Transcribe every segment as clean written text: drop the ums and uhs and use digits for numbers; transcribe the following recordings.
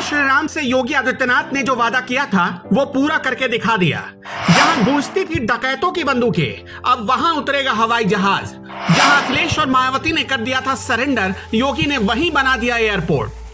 श्री राम से योगी आदित्यनाथ ने जो वादा किया था वो पूरा करके दिखा दिया। जहां गूंजती थी डकैतों की बंदूकें, अब वहां उतरेगा हवाई जहाज। जहां अखिलेश और मायावती ने कर दिया था सरेंडर, योगी ने वहीं बना दिया एयरपोर्ट।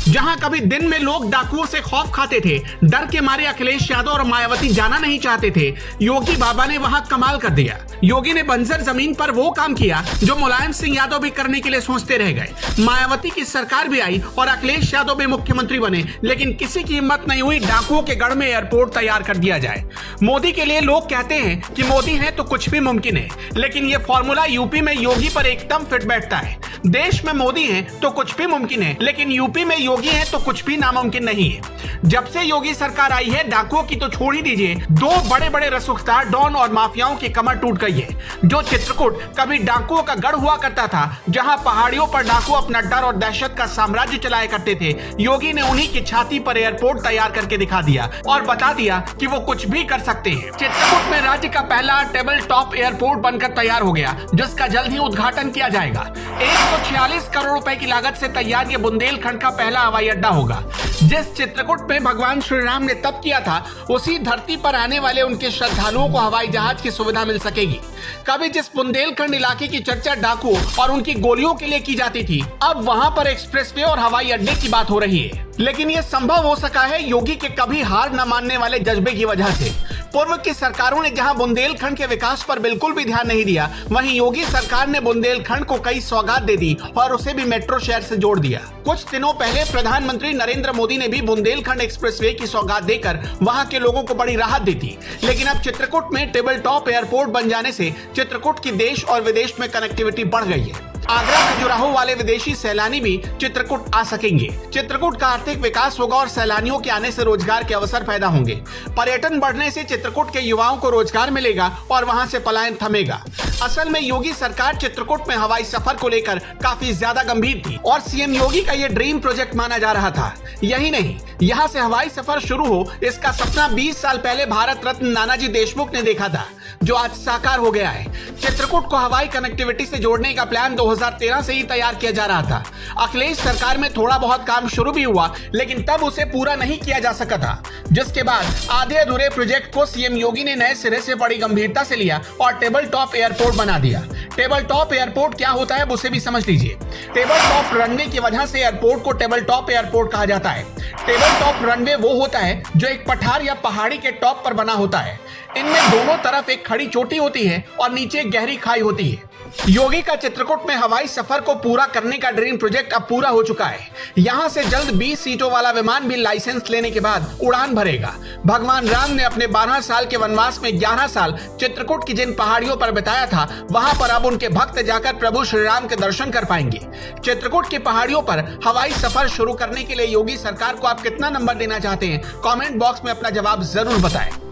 जहां कभी दिन में लोग डाकुओं से खौफ खाते थे, डर के मारे अखिलेश यादव और मायावती जाना नहीं चाहते थे, योगी बाबा ने वहां कमाल कर दिया। योगी ने बंजर जमीन पर वो काम किया जो मुलायम सिंह यादव भी करने के लिए सोचते रह गए। मायावती की सरकार भी आई और अखिलेश यादव भी मुख्यमंत्री बने, लेकिन किसी की हिम्मत नहीं हुई डाकुओं के गढ़ में एयरपोर्ट तैयार कर दिया जाए। मोदी के लिए लोग कहते हैं कि मोदी है तो कुछ भी मुमकिन है, लेकिन ये फॉर्मूला यूपी में योगी पर एकदम फिट बैठता है। देश में मोदी है तो कुछ भी मुमकिन है, लेकिन यूपी में योगी है तो कुछ भी नामुमकिन नहीं है। जब से योगी सरकार आई है, डाकुओं की तो छोड़ ही दीजिए, दो बड़े बड़े रसूखदार डॉन और माफियाओं की कमर टूट गई है। जो चित्रकूट कभी डाकुओं का गढ़ हुआ करता था, जहां पहाड़ियों पर डाकू अपना डर और दहशत का साम्राज्य चलाया करते थे, योगी ने उन्हीं की छाती पर एयरपोर्ट तैयार करके दिखा दिया और बता दिया कि वो कुछ भी कर सकते हैं। चित्रकूट में राज्य का पहला टेबल टॉप एयरपोर्ट बनकर तैयार हो गया, जिसका जल्द ही उद्घाटन किया जाएगा। 146 करोड़ रुपए की लागत से तैयार ये बुंदेलखंड का पहला हवाई अड्डा होगा। जिस चित्रकूट में भगवान श्री राम ने तप किया था, उसी धरती पर आने वाले उनके श्रद्धालुओं को हवाई जहाज की सुविधा मिल सकेगी। कभी जिस बुंदेलखंड इलाके की चर्चा डाकुओं और उनकी गोलियों के लिए की जाती थी, अब वहां पर एक्सप्रेसवे और हवाई अड्डे की बात हो रही है। लेकिन यह संभव हो सका है योगी के कभी हार न मानने वाले जज्बे की वजह से। पूर्व की सरकारों ने जहां बुंदेलखंड के विकास पर बिल्कुल भी ध्यान नहीं दिया, वहीं योगी सरकार ने बुंदेलखंड को कई सौगात दे दी और उसे भी मेट्रो शहर से जोड़ दिया। कुछ दिनों पहले प्रधानमंत्री नरेंद्र मोदी ने भी बुंदेलखंड एक्सप्रेसवे की सौगात देकर वहां के लोगों को बड़ी राहत दी थी। लेकिन अब चित्रकूट में टेबल टॉप एयरपोर्ट बन जाने से चित्रकूट की देश और विदेश में कनेक्टिविटी बढ़ गई है। आगरा खजुराहो वाले विदेशी सैलानी भी चित्रकूट आ सकेंगे। चित्रकूट का आर्थिक विकास होगा और सैलानियों के आने से रोजगार के अवसर पैदा होंगे। पर्यटन बढ़ने से चित्रकूट के युवाओं को रोजगार मिलेगा और वहां से पलायन थमेगा। असल में योगी सरकार चित्रकूट में हवाई सफर को लेकर काफी ज्यादा गंभीर थी और सीएम योगी का ये ड्रीम प्रोजेक्ट माना जा रहा था। यही नहीं, यहाँ से हवाई सफर शुरू हो, इसका सपना 20 साल पहले भारत रत्न नानाजी देशमुख ने देखा था, जो आज साकार हो गया है। चित्रकूट को हवाई कनेक्टिविटी से जोड़ने का प्लान 2013 से ही तैयार किया जा रहा था। अखिलेश सरकार में थोड़ा बहुत काम शुरू भी हुआ, लेकिन तब उसे पूरा नहीं किया जा सका था, जिसके बाद आधे अधूरे प्रोजेक्ट को सीएम योगी ने नए सिरे से बड़ी गंभीरता से लिया और टेबल टॉप एयरपोर्ट बना दिया। टेबल टॉप एयरपोर्ट क्या होता है उसे भी समझ लीजिए। टेबल टॉप रनवे की वजह से एयरपोर्ट को टेबल टॉप एयरपोर्ट कहा जाता है। टेबल टॉप रनवे वो होता है जो एक पठार या पहाड़ी के टॉप पर बना होता है। इनमें दोनों तरफ एक खड़ी चोटी होती है और नीचे एक गहरी खाई होती है। योगी का चित्रकूट में हवाई सफर को पूरा करने का ड्रीम प्रोजेक्ट अब पूरा हो चुका है। यहां से जल्द 20 सीटों वाला विमान भी लाइसेंस लेने के बाद उड़ान भरेगा। भगवान राम ने अपने 12 साल के वनवास में 11 साल चित्रकूट की जिन पहाड़ियों पर बिताया था, वहां पर अब उनके भक्त जाकर प्रभु श्री राम के दर्शन कर पाएंगे। चित्रकूट की पहाड़ियों पर हवाई सफर शुरू करने के लिए योगी सरकार को आप कितना नंबर देना चाहते हैं? कॉमेंट बॉक्स में अपना जवाब जरूर बताएं।